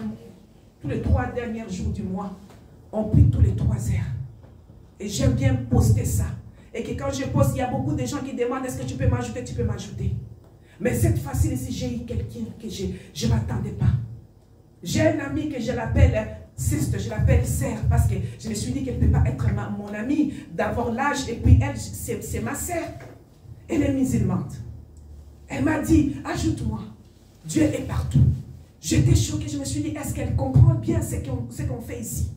jours du mois. On prie tous les 3 heures. Et j'aime bien poster ça. Et que quand je poste, il y a beaucoup de gens qui demandent est-ce que tu peux m'ajouter, tu peux m'ajouter. Mais cette fois-ci, j'ai eu quelqu'un que je ne m'attendais pas. J'ai un ami que je l'appelle sister, je l'appelle sœur, parce que je me suis dit qu'elle ne peut pas être mon amie, d'avoir l'âge, et puis elle, c'est ma sœur. Elle est musulmane. Elle m'a dit, ajoute-moi. Dieu est partout. J'étais choquée, je me suis dit, est-ce qu'elle comprend bien ce qu'on fait ici?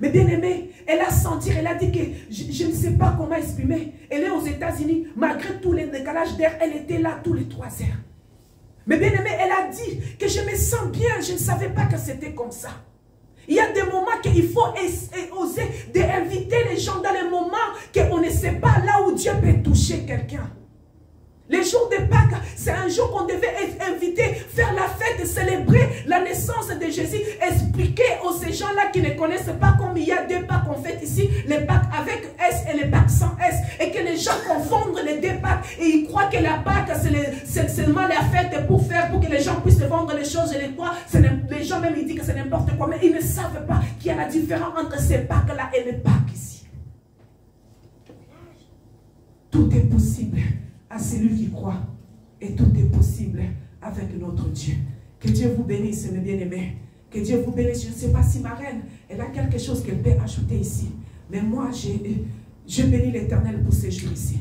Mais bien aimée, elle a senti, elle a dit que je ne sais pas comment exprimer. Elle est aux États-Unis, malgré tous les décalages d'air, elle était là tous les 3 heures. Mais bien aimée, elle a dit que je me sens bien, je ne savais pas que c'était comme ça. Il y a des moments qu'il faut oser d'inviter les gens dans les moments qu'on ne sait pas là où Dieu peut toucher quelqu'un. Les jours de Pâques, c'est un jour qu'on devait inviter, faire la fête, célébrer la naissance de Jésus, expliquer aux ces gens-là qui ne connaissent pas comme il y a 2 Pâques qu'on fait ici, les Pâques avec S et les Pâques sans S, et que les gens confondent les 2 Pâques et ils croient que la Pâques c'est seulement la fête pour que les gens puissent vendre les choses et les croient. Les gens même ils disent que c'est n'importe quoi, mais ils ne savent pas qu'il y a la différence entre ces Pâques-là et les Pâques ici. Tout est possible à celui qui croit. Et tout est possible avec notre Dieu. Que Dieu vous bénisse, mes bien-aimés. Que Dieu vous bénisse. Je ne sais pas si ma reine, elle a quelque chose qu'elle peut ajouter ici. Mais moi, je bénis l'Éternel pour ces jours ici.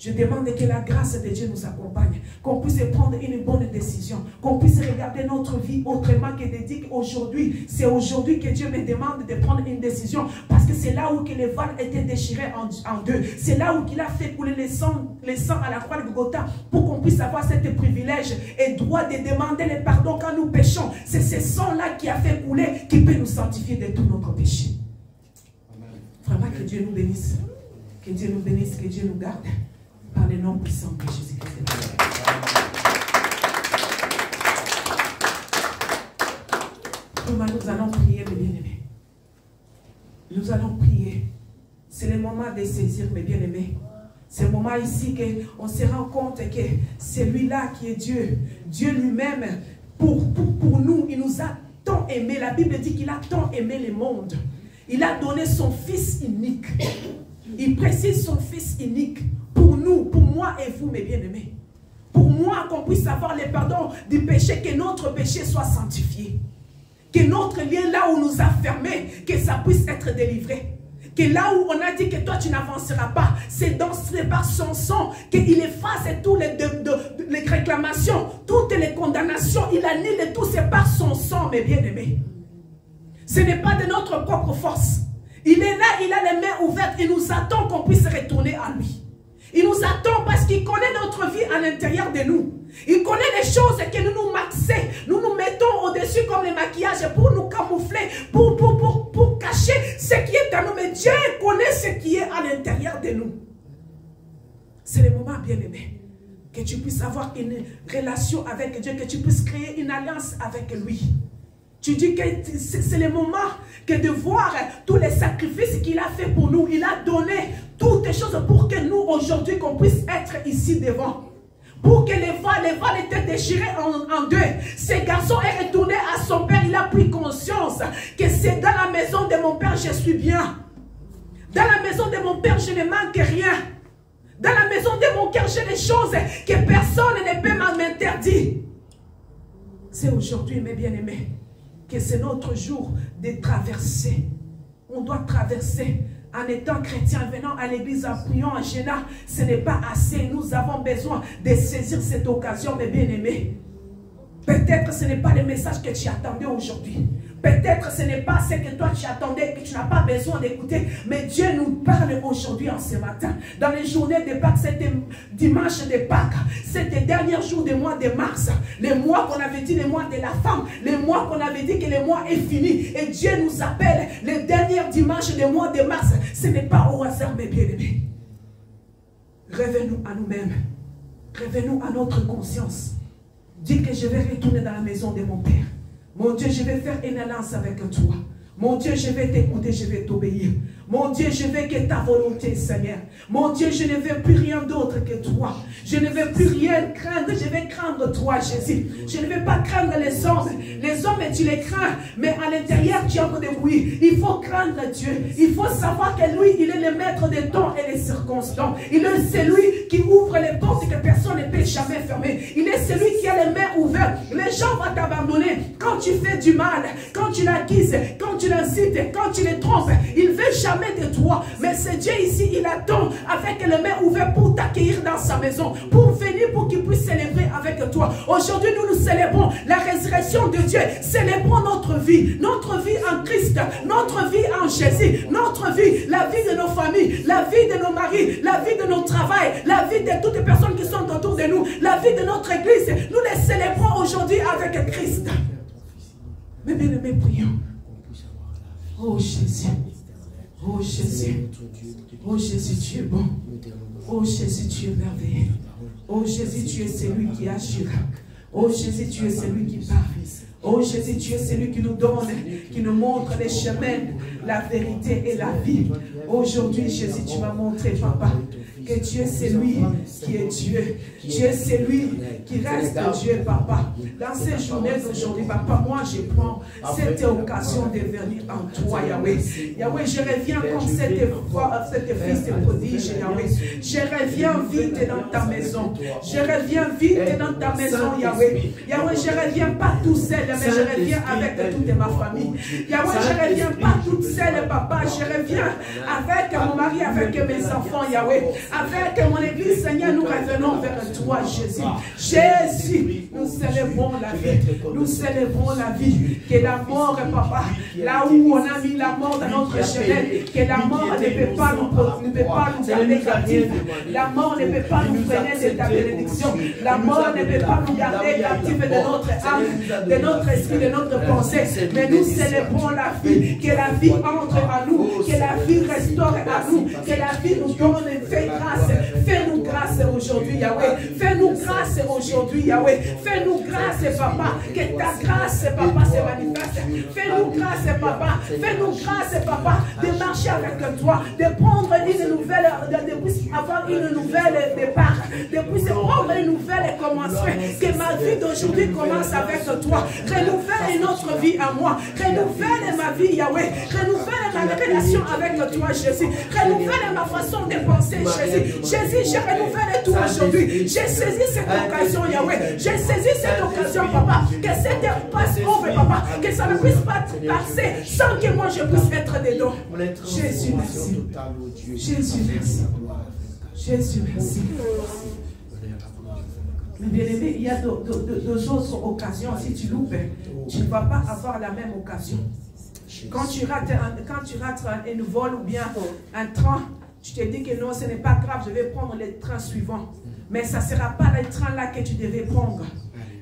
Je demande que la grâce de Dieu nous accompagne, qu'on puisse prendre une bonne décision, qu'on puisse regarder notre vie autrement que de dire qu'aujourd'hui, c'est aujourd'hui que Dieu me demande de prendre une décision, parce que c'est là où que les voiles étaient déchirés en deux, c'est là où il a fait couler le sang à la croix de Golgotha, pour qu'on puisse avoir ce privilège et droit de demander le pardon quand nous péchons. C'est ce sang-là qui a fait couler, qui peut nous sanctifier de tout notre péché. Vraiment que Dieu nous bénisse, que Dieu nous bénisse, que Dieu nous garde. Par le nom puissant de Jésus-Christ. Nous allons prier, mes bien-aimés. Nous allons prier. C'est le moment de saisir, mes bien-aimés. C'est le moment ici qu'on se rend compte que c'est lui-là qui est Dieu. Dieu lui-même, pour nous, il nous a tant aimé. La Bible dit qu'il a tant aimé le monde. Il a donné son Fils unique. Il précise son Fils unique. Pour nous, pour moi et vous, mes bien-aimés. Pour moi, qu'on puisse avoir le pardon du péché, que notre péché soit sanctifié. Que notre lien, là où nous a fermés, que ça puisse être délivré. Que là où on a dit que toi, tu n'avanceras pas, c'est par son sang qu'il efface toutes les réclamations, toutes les condamnations. Il annule tout, c'est par son sang, mes bien-aimés. Ce n'est pas de notre propre force. Il est là, il a les mains ouvertes, il nous attend qu'on puisse retourner à lui. Il nous attend parce qu'il connaît notre vie à l'intérieur de nous. Il connaît les choses que nous nous maxons. Nous nous mettons au-dessus comme les maquillages pour nous camoufler, pour cacher ce qui est à nous. Mais Dieu connaît ce qui est à l'intérieur de nous. C'est le moment, bien-aimé, que tu puisses avoir une relation avec Dieu, que tu puisses créer une alliance avec lui. Tu dis que c'est le moment que de voir tous les sacrifices qu'il a fait pour nous. Il a donné toutes les choses pour que nous, aujourd'hui, qu'on puisse être ici devant. Pour que les voiles étaient déchirés en deux. Ce garçon est retourné à son père. Il a pris conscience que c'est dans la maison de mon père, je suis bien. Dans la maison de mon père, je ne manque rien. Dans la maison de mon cœur, j'ai des choses que personne ne peut m'interdire. C'est aujourd'hui, mes bien-aimés, que c'est notre jour de traverser. On doit traverser. En étant chrétien, venant à l'église, en priant, en gênant, ce n'est pas assez. Nous avons besoin de saisir cette occasion, mes bien-aimés. Peut-être ce n'est pas le message que tu attendais aujourd'hui. Peut-être ce n'est pas ce que toi tu attendais, que tu n'as pas besoin d'écouter. Mais Dieu nous parle aujourd'hui, en ce matin. Dans les journées de Pâques, c'était dimanche de Pâques. C'était le dernier jour du mois de mars. Le mois qu'on avait dit le mois de la femme. Le mois qu'on avait dit que le mois est fini. Et Dieu nous appelle le dernier dimanche du mois de mars. Ce n'est pas au hasard, mes bien-aimés. Revenons à nous-mêmes. Revenons à notre conscience. Dis que je vais retourner dans la maison de mon Père. Mon Dieu, je vais faire une alliance avec toi. Mon Dieu, je vais t'écouter, je vais t'obéir. Mon Dieu, je veux que ta volonté, Seigneur. Mon Dieu, je ne veux plus rien d'autre que toi. Je ne veux plus rien craindre, je vais craindre toi, Jésus. Je ne veux pas craindre les hommes. Les hommes, tu les crains, mais à l'intérieur, tu as encore des bruits. Il faut craindre Dieu. Il faut savoir que lui, il est le maître des temps et des circonstances. Il est celui qui ouvre les portes que personne ne peut jamais fermer. Il est celui qui a les mains ouvertes. Les gens vont t'abandonner quand tu fais du mal, quand tu l'acquises, quand tu l'incites, quand tu les trompes. Il ne veut jamais de toi, mais c'est Dieu ici, il attend avec les mains ouvertes pour t'accueillir dans sa maison, pour venir, pour qu'il puisse célébrer avec toi. Aujourd'hui, nous célébrons la résurrection de Dieu, célébrons notre vie en Christ, notre vie en Jésus, notre vie, la vie de nos familles, la vie de nos maris, la vie de nos travails, la vie de toutes les personnes qui sont autour de nous, la vie de notre église. Nous les célébrons aujourd'hui avec Christ. Mais bien aimés, prions. Oh Jésus. Oh Jésus, oh Jésus, tu es bon. Oh Jésus, tu es merveilleux. Oh Jésus, tu es celui qui assure. Oh Jésus, tu es celui qui parle. Oh Jésus, tu es celui qui nous donne, qui nous montre les chemins, la vérité et la vie. Aujourd'hui, Jésus, tu m'as montré, Papa, que tu es celui qui est Dieu. Tu es celui qui reste Dieu, Papa. Dans ces journées d'aujourd'hui, Papa, moi, je prends cette occasion de venir en toi, Yahweh. Yahweh, je reviens comme cette fils prodige, Yahweh. Je reviens vite dans ta maison. Je reviens vite dans ta maison, Yahweh. Yahweh, je ne reviens pas tout seul, mais je reviens avec toute ma famille. Yahweh, je ne reviens pas toute seule, Papa. Je reviens avec mon mari, avec mes enfants, Yahweh. Avec mon église, Seigneur, nous revenons vers toi, Jésus. Jésus, nous célébrons la vie. Nous célébrons la vie. Que la mort, Papa, là où on a mis la mort dans notre chemin, que la mort ne peut pas nous garder captifs. La mort ne peut pas nous freiner de ta bénédiction. La mort ne peut pas nous garder captifs de notre âme, de notre esprit, de notre pensée. Mais nous célébrons la vie. Que la vie entre à nous. Que la vie restaure à nous. Que la vie nous donne et fait grâce. Fais-nous grâce aujourd'hui, Yahweh. Fais-nous grâce aujourd'hui, Yahweh. Fais-nous grâce, Papa. Que ta grâce, Papa, se manifeste. Fais-nous grâce, Papa. Fais-nous grâce, Papa, de marcher avec toi, de prendre une nouvelle, de avoir une nouvelle départ, de prendre une nouvelle commencement. Que ma vie d'aujourd'hui commence avec toi. Renouvelle notre vie à moi. Renouvelle ma vie, Yahweh. Renouvelle ma relation avec toi, Jésus. Renouvelle ma façon de penser, Jésus. Jésus, je renouvelle tout aujourd'hui. J'ai saisi cette occasion, Yahweh. J'ai saisi cette occasion, Papa. Que cette passe over, Papa. Que ça ne puisse pas passer sans que moi je puisse être dedans. Jésus, merci. Jésus, merci. Jésus, merci. Mais bien aimé, il y a deux autres occasions. Si tu loupes, tu ne vas pas avoir la même occasion. Quand tu rates un vol ou bien un train, tu te dis que non, ce n'est pas grave, je vais prendre le train suivant. Mais ça ne sera pas le train là que tu devais prendre.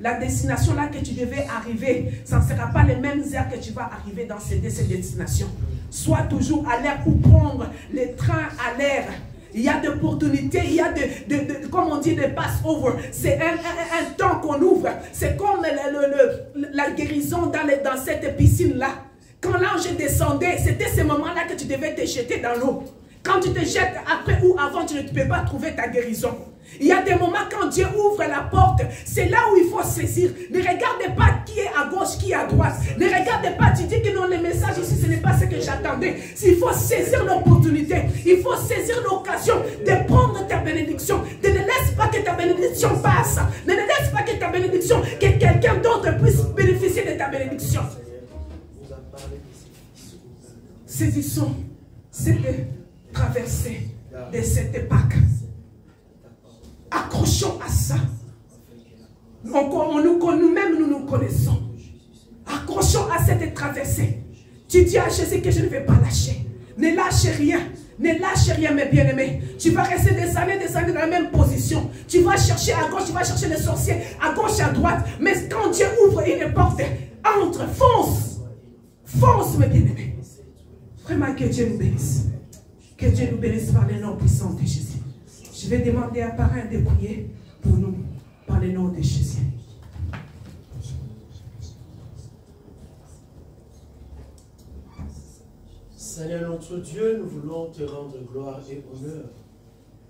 La destination là que tu devais arriver, ça ne sera pas les mêmes heures que tu vas arriver dans cette destination. Sois toujours à l'air pour prendre les trains à l'air. Il y a des opportunités, il y a comme on dit, des pass-over. C'est un temps qu'on ouvre. C'est comme la guérison dans cette piscine-là. Quand l'ange descendait, c'était ce moment-là que tu devais te jeter dans l'eau. Quand tu te jettes après ou avant, tu ne peux pas trouver ta guérison. Il y a des moments quand Dieu ouvre la porte, c'est là où il faut saisir. Ne regardez pas qui est à gauche, qui est à droite. Ne regardez pas, tu dis que non, le message ici, ce n'est pas ce que j'attendais. Il faut saisir l'opportunité, il faut saisir l'occasion de prendre ta bénédiction. Ne laisse pas que ta bénédiction passe. Ne laisse pas que ta bénédiction, que quelqu'un d'autre puisse bénéficier de ta bénédiction. Saisissons cette traversée de cette Pâque. Accrochons à ça. Nous-mêmes, nous nous connaissons. Accrochons à cette traversée. Tu dis à Jésus que je ne vais pas lâcher. Ne lâche rien. Ne lâche rien, mes bien-aimés. Tu vas rester des années dans la même position. Tu vas chercher à gauche, tu vas chercher les sorciers, à gauche, à droite. Mais quand Dieu ouvre une porte, entre, fonce. Fonce, mes bien-aimés. Vraiment, que Dieu nous bénisse. Que Dieu nous bénisse par les noms puissants de Jésus. Je vais demander à parrain de prier pour nous, par le nom de Jésus. Seigneur notre Dieu, nous voulons te rendre gloire et honneur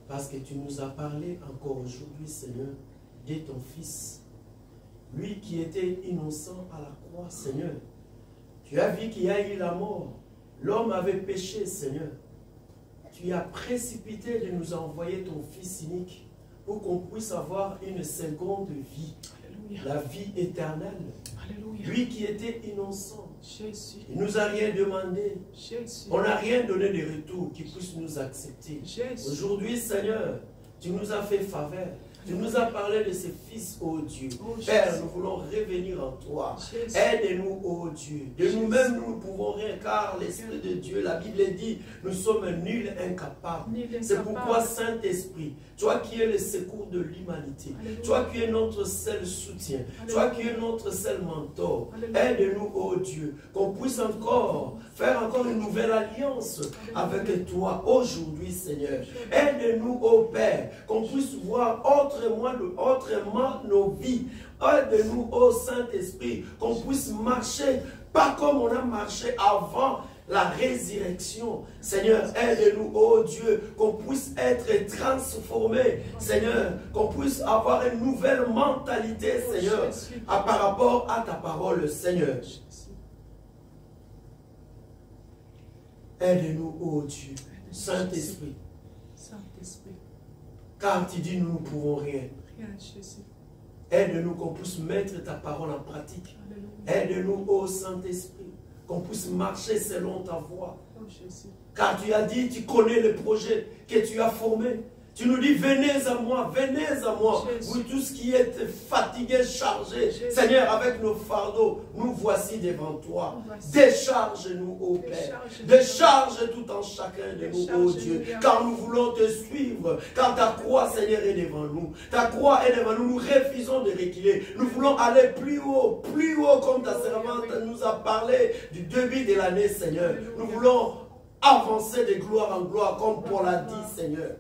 parce que tu nous as parlé encore aujourd'hui, Seigneur, de ton Fils. Lui qui était innocent à la croix, Seigneur. Tu as vu qu'il y a eu la mort. L'homme avait péché, Seigneur. Tu as précipité de nous envoyer ton Fils unique pour qu'on puisse avoir une seconde vie. Alléluia. La vie éternelle. Alléluia. Lui qui était innocent. Jésus. Il ne nous a rien demandé. Jésus. On n'a rien donné de retour qui puisse nous accepter. Aujourd'hui, Seigneur, tu nous as fait faveur. Tu nous as parlé de ce Fils, ô Dieu. Père, nous voulons revenir en toi. Aide-nous, ô Dieu. De nous-mêmes, nous ne pouvons rien, car l'Esprit de Dieu, la Bible dit, nous sommes nuls, incapables. C'est pourquoi, Saint-Esprit, toi qui es le secours de l'humanité, toi qui es notre seul soutien, toi qui es notre seul mentor, aide-nous, ô Dieu, qu'on puisse encore faire encore une nouvelle alliance avec toi aujourd'hui, Seigneur. Aide-nous, ô Père, qu'on puisse voir autrement nos vies. Aide-nous, ô Saint-Esprit, qu'on puisse marcher pas comme on a marché avant la résurrection. Seigneur, aide-nous, ô Dieu, qu'on puisse être transformé. Seigneur, qu'on puisse avoir une nouvelle mentalité, Seigneur, par rapport à ta parole, Seigneur. Aide-nous, ô Dieu, Saint-Esprit. Car tu dis, nous ne pouvons rien. Aide-nous qu'on puisse mettre ta parole en pratique. Aide-nous, ô Saint-Esprit, qu'on puisse marcher selon ta voie. Car tu as dit, tu connais le projet que tu as formé. Tu nous dis, venez à moi, vous tous qui êtes fatigués, chargés, Seigneur, avec nos fardeaux, nous voici devant toi. Décharge-nous, ô Père. Décharge tout en chacun de nous, ô Dieu, car nous voulons te suivre, car ta croix, Seigneur, est devant nous. Ta croix est devant nous, nous refusons de reculer. Nous voulons aller plus haut, comme ta servante nous a parlé du début de l'année, Seigneur. Nous voulons avancer de gloire en gloire, comme Paul l'a dit, Seigneur.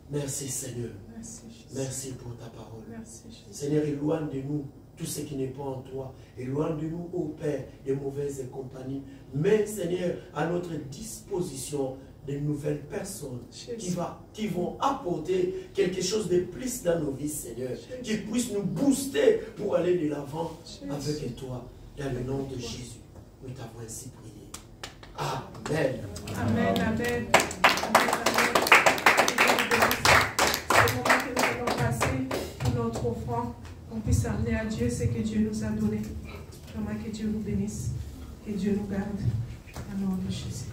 Merci Seigneur. Merci pour ta parole. Seigneur, éloigne de nous tout ce qui n'est pas en toi. Éloigne de nous, ô Père, des mauvaises compagnies. Mais Seigneur, à notre disposition, de nouvelles personnes qui vont apporter quelque chose de plus dans nos vies, Seigneur. Qui puissent nous booster pour aller de l'avant avec toi. Dans le nom de Jésus, nous t'avons ainsi prié. Amen. Amen, amen. C'est le moment que nous allons passer pour notre offrande, qu'on puisse amener à Dieu ce que Dieu nous a donné. Vraiment que Dieu nous bénisse, que Dieu nous garde. Au nom de Jésus.